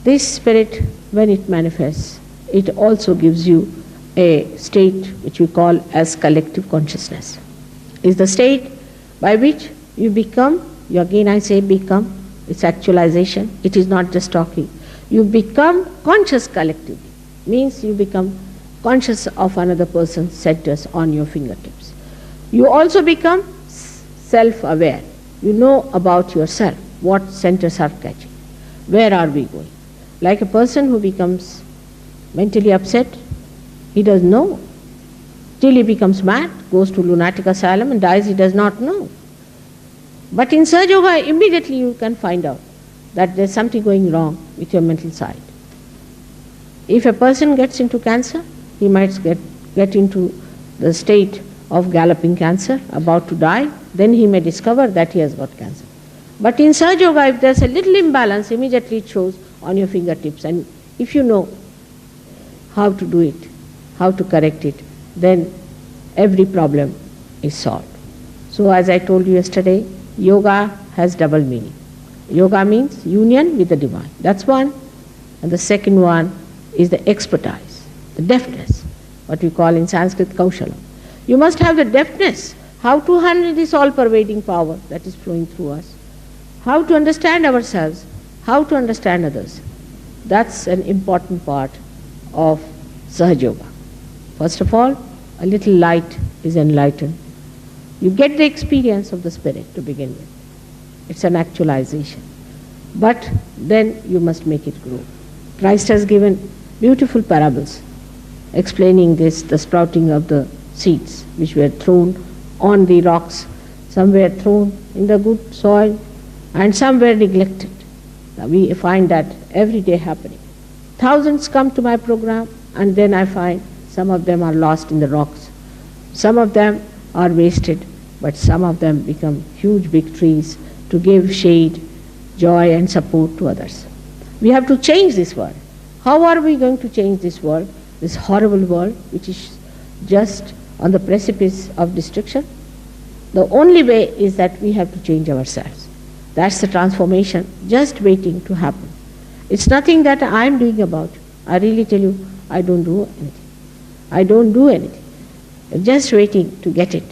This spirit, when it manifests, it also gives you a state which we call as collective consciousness. It's the state by which you become, again I say become, it's actualization, it is not just talking. You become conscious collectively, means you become conscious of another person's centers on your fingertips. You also become self-aware. You know about yourself, what centers are catching, where are we going. Like a person who becomes mentally upset, he doesn't know. Till he becomes mad, goes to lunatic asylum and dies, he does not know. But in Sahaja Yoga, immediately you can find out that there's something going wrong with your mental side. If a person gets into cancer, he might get into the state of galloping cancer, about to die, then he may discover that he has got cancer. But in Sahaja Yoga, if there's a little imbalance, immediately it shows on your fingertips. And if you know how to do it, how to correct it, then every problem is solved. So as I told you yesterday, yoga has double meaning. Yoga means union with the divine. That's one. And the second one is the expertise, the deftness, what we call in Sanskrit kaushala. You must have the deftness, how to handle this all-pervading power that is flowing through us, how to understand ourselves, how to understand others. That's an important part of Sahaja Yoga. First of all, a little light is enlightened. You get the experience of the spirit to begin with. It's an actualization. But then you must make it grow. Christ has given beautiful parables explaining this, the sprouting of the seeds which were thrown on the rocks. Some were thrown in the good soil and some were neglected. Now we find that every day happening. Thousands come to my program and then I find some of them are lost in the rocks. Some of them are wasted, but some of them become huge big trees to give shade, joy and support to others. We have to change this world. How are we going to change this world, this horrible world which is just on the precipice of destruction? The only way is that we have to change ourselves. That's the transformation just waiting to happen. It's nothing that I am doing about it. I really tell you, I don't do anything. I don't do anything. You're just waiting to get it.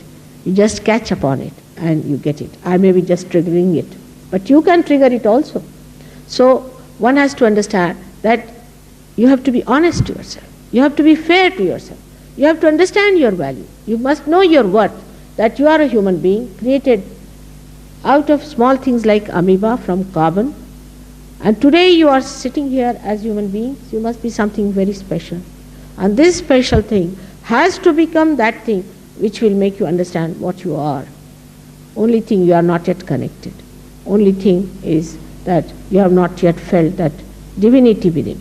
You just catch upon it and you get it. I may be just triggering it, but you can trigger it also. So one has to understand that you have to be honest to yourself. You have to be fair to yourself. You have to understand your value. You must know your worth, that you are a human being created out of small things like amoeba from carbon. And today you are sitting here as human beings. You must be something very special. And this special thing has to become that thing which will make you understand what you are. Only thing, you are not yet connected. Only thing is that you have not yet felt that divinity within.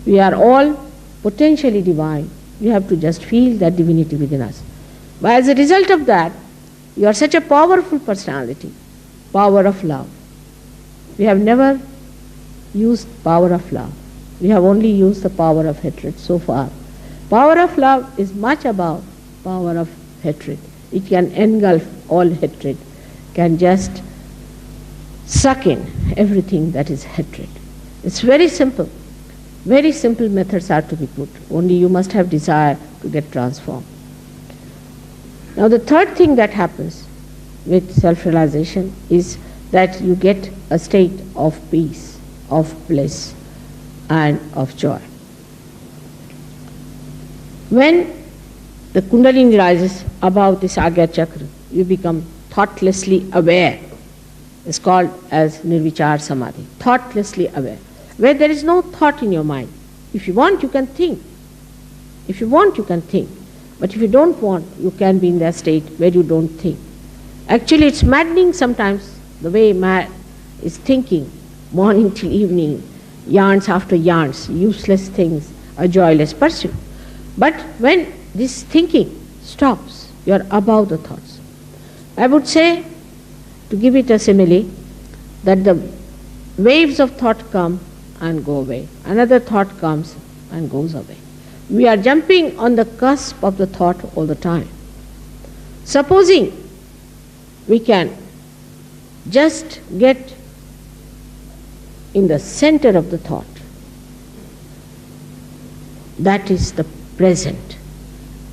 We are all potentially divine. We have to just feel that divinity within us. But as a result of that, you are such a powerful personality, power of love. We have never used power of love. We have only used the power of hatred so far. Power of love is much above power of hatred. It can engulf all hatred, can just suck in everything that is hatred. It's very simple. Very simple methods are to be put. Only you must have desire to get transformed. Now the third thing that happens with self-realization is that you get a state of peace, of bliss and of joy. When the Kundalini rises above this Agya Chakra, you become thoughtlessly aware. It's called as Nirvichar Samadhi, thoughtlessly aware, where there is no thought in your mind. If you want, you can think. If you want, you can think. But if you don't want, you can be in that state where you don't think. Actually, it's maddening sometimes the way man is thinking, morning till evening, yarns after yarns, useless things, a joyless pursuit. But when this thinking stops, you are above the thoughts. I would say, to give it a simile, that the waves of thought come and go away. Another thought comes and goes away. We are jumping on the cusp of the thought all the time. Supposing we can just get in the center of the thought, That is the present.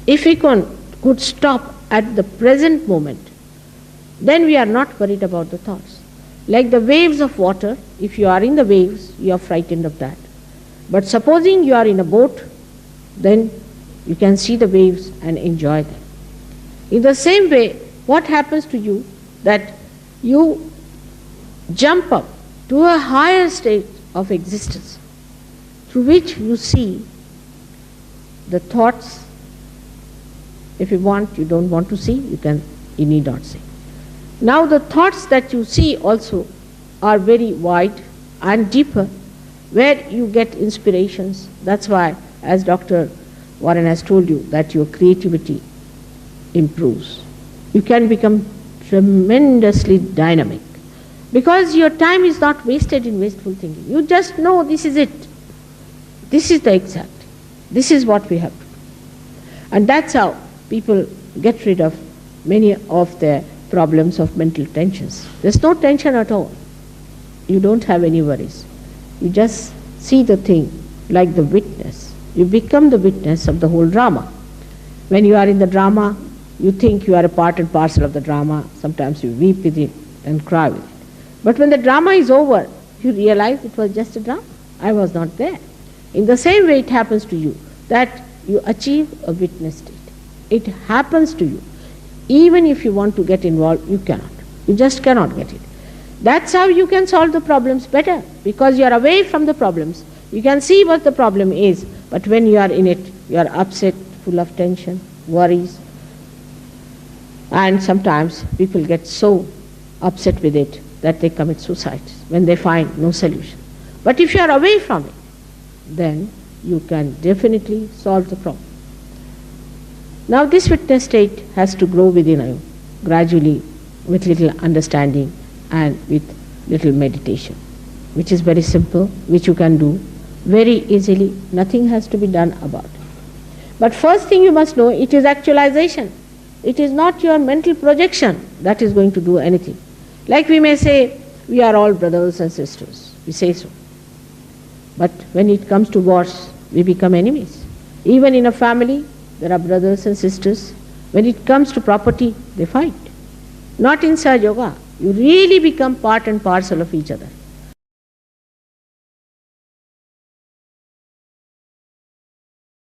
If we could stop at the present moment, then we are not worried about the thoughts. Like the waves of water, if you are in the waves, you are frightened of that. But supposing you are in a boat, then you can see the waves and enjoy them. In the same way, what happens to you that you jump up to a higher state of existence through which you see the thoughts. If you want, you don't want to see, you need not see. Now the thoughts that you see also are very wide and deeper, where you get inspirations. That's why, as Dr. Warren has told you, that your creativity improves. You can become tremendously dynamic because your time is not wasted in wasteful thinking. You just know this is it. This is the exact. This is what we have to do. And that's how people get rid of many of their problems of mental tensions. There's no tension at all. You don't have any worries. You just see the thing like the witness. You become the witness of the whole drama. When you are in the drama, you think you are a part and parcel of the drama. Sometimes you weep with it and cry with it. But when the drama is over, you realize it was just a drama. I was not there. In the same way it happens to you, that you achieve a witness state. It happens to you. Even if you want to get involved, you cannot. You just cannot get it. That's how you can solve the problems better, because you are away from the problems. You can see what the problem is, but when you are in it, you are upset, full of tension, worries. And sometimes people get so upset with it that they commit suicide when they find no solution. But if you are away from it, then you can definitely solve the problem. Now this witness state has to grow within you gradually with little understanding and with little meditation, which is very simple, which you can do very easily. Nothing has to be done about it. But first thing you must know, it is actualization. It is not your mental projection that is going to do anything. Like we may say, we are all brothers and sisters. We say so. But when it comes to wars, we become enemies. Even in a family, there are brothers and sisters. When it comes to property, they fight. Not in Sahaja Yoga. You really become part and parcel of each other.